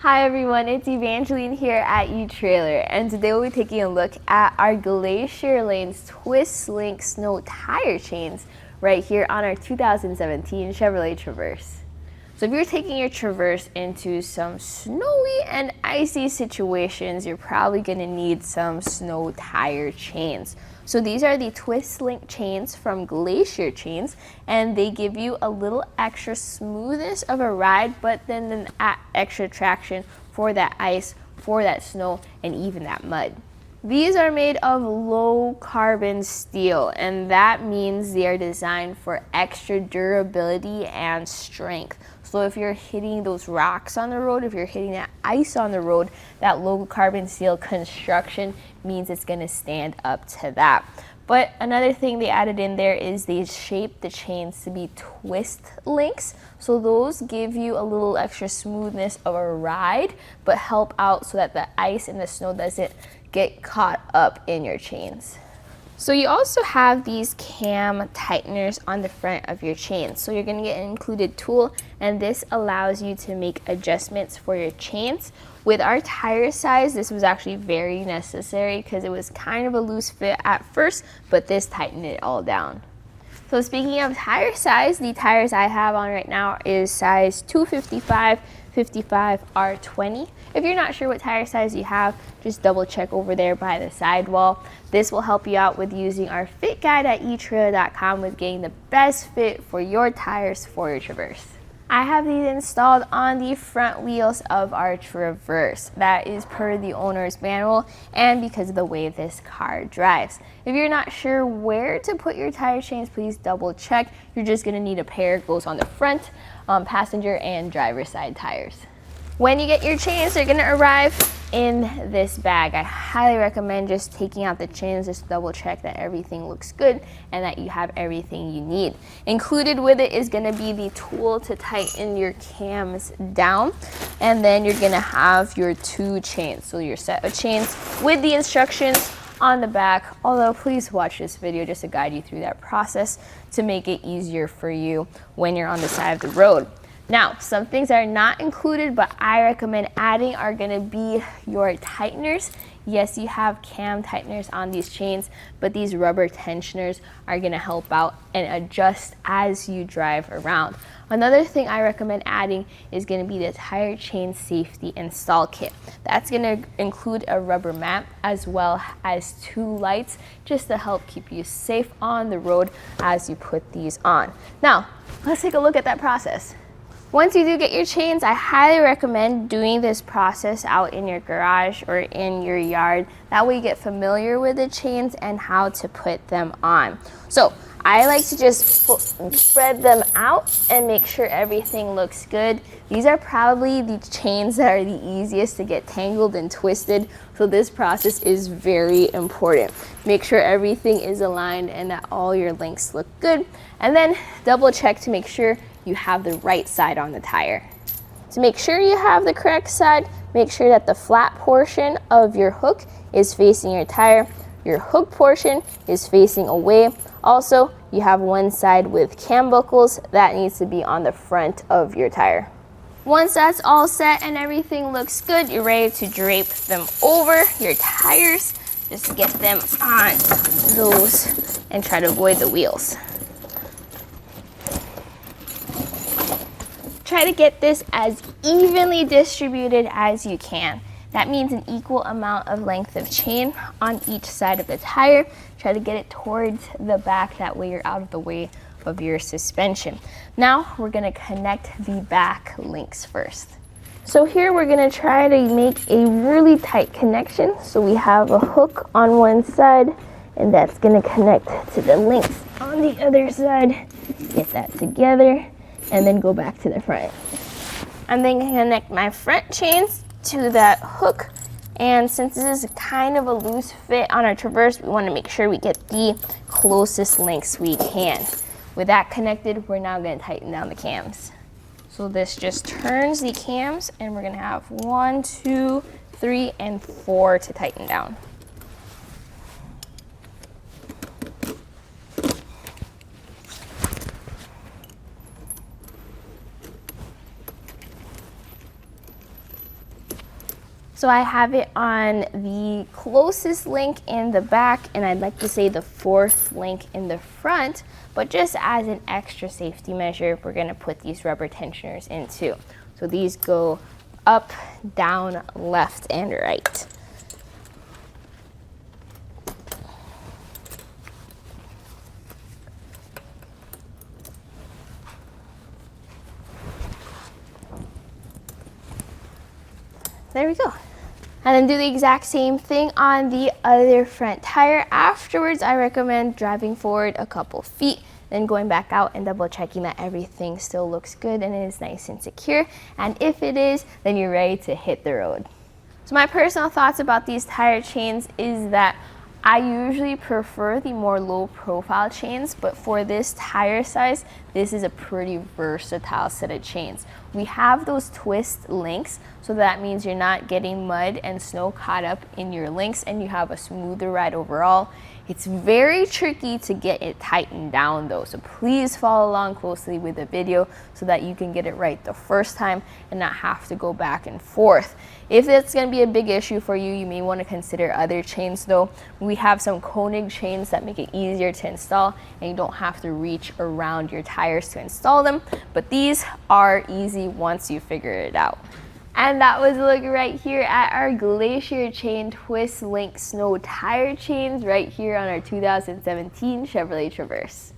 Hi everyone, it's Evangeline here at etrailer, and today we'll be taking a look at our Glacier Lanes Twist Link Snow Tire Chains right here on our 2017 Chevrolet Traverse. So if you're taking your Traverse into some snowy and icy situations, you're probably going to need some snow tire chains. So these are the Twist Link chains from Glacier Chains, and they give you a little extra smoothness of a ride, but then an extra traction for that ice, for that snow, and even that mud. These are made of low carbon steel, and that means they are designed for extra durability and strength. So if you're hitting those rocks on the road, if you're hitting that ice on the road, that low carbon steel construction means it's going to stand up to that. But another thing they added in there is they shaped the chains to be twist links. So those give you a little extra smoothness of a ride, but help out so that the ice and the snow doesn't get caught up in your chains. So you also have these cam tighteners on the front of your chains. So you're going to get an included tool, and this allows you to make adjustments for your chains. With our tire size, this was actually very necessary because it was kind of a loose fit at first, but this tightened it all down. So speaking of tire size, the tires I have on right now is size 255, 55 R20. If you're not sure what tire size you have, just double check over there by the sidewall. This will help you out with using our fit guide at etrailer.com with getting the best fit for your tires for your Traverse. I have these installed on the front wheels of our Traverse. That is per the owner's manual and because of the way this car drives. If you're not sure where to put your tire chains, please double check. You're just gonna need a pair. It goes on the front, passenger and driver side tires. When you get your chains, they're gonna arrive in this bag. I highly recommend just taking out the chains, just double check that everything looks good and that you have everything you need. Included with it is gonna be the tool to tighten your cams down, and then you're gonna have your two chains. So your set of chains with the instructions on the back, although please watch this video just to guide you through that process to make it easier for you when you're on the side of the road. Now, some things that are not included, but I recommend adding are gonna be your tighteners. Yes, you have cam tighteners on these chains, but these rubber tensioners are gonna help out and adjust as you drive around. Another thing I recommend adding is gonna be the tire chain safety install kit. That's gonna include a rubber mat as well as two lights just to help keep you safe on the road as you put these on. Now, let's take a look at that process. Once you do get your chains, I highly recommend doing this process out in your garage or in your yard. That way you get familiar with the chains and how to put them on. So I like to just spread them out and make sure everything looks good. These are probably the chains that are the easiest to get tangled and twisted. So this process is very important. Make sure everything is aligned and that all your links look good. And then double check to make sure you have the right side on the tire. To make sure you have the correct side, make sure that the flat portion of your hook is facing your tire. Your hook portion is facing away. Also, you have one side with cam buckles that needs to be on the front of your tire. Once that's all set and everything looks good, you're ready to drape them over your tires. Just get them on those and try to avoid the wheels. Try to get this as evenly distributed as you can. That means an equal amount of length of chain on each side of the tire. Try to get it towards the back, that way you're out of the way of your suspension. Now we're gonna connect the back links first. So here we're gonna try to make a really tight connection. So we have a hook on one side and that's gonna connect to the links on the other side. Get that together and then go back to the front. I'm then gonna connect my front chains to that hook, and since this is kind of a loose fit on our Traverse, we want to make sure we get the closest links we can. With that connected, we're now going to tighten down the cams. So this just turns the cams, and we're going to have 1, 2, 3, and 4 to tighten down. So I have it on the closest link in the back, and I'd like to say the 4th link in the front, but just as an extra safety measure, we're gonna put these rubber tensioners in too. So these go up, down, left, and right. There we go. And then do the exact same thing on the other front tire. Afterwards, I recommend driving forward a couple feet, then going back out and double checking that everything still looks good and is nice and secure. And if it is, then you're ready to hit the road. So my personal thoughts about these tire chains is that I usually prefer the more low profile chains, but for this tire size, this is a pretty versatile set of chains. We have those twist links, so that means you're not getting mud and snow caught up in your links and you have a smoother ride overall. It's very tricky to get it tightened down though, so please follow along closely with the video so that you can get it right the first time and not have to go back and forth. If it's going to be a big issue for you, you may want to consider other chains though. We have some Konig chains that make it easier to install and you don't have to reach around your tires to install them, but these are easy once you figure it out. And that was a look right here at our Glacier Chain Twist Link Snow Tire Chains right here on our 2017 Chevrolet Traverse.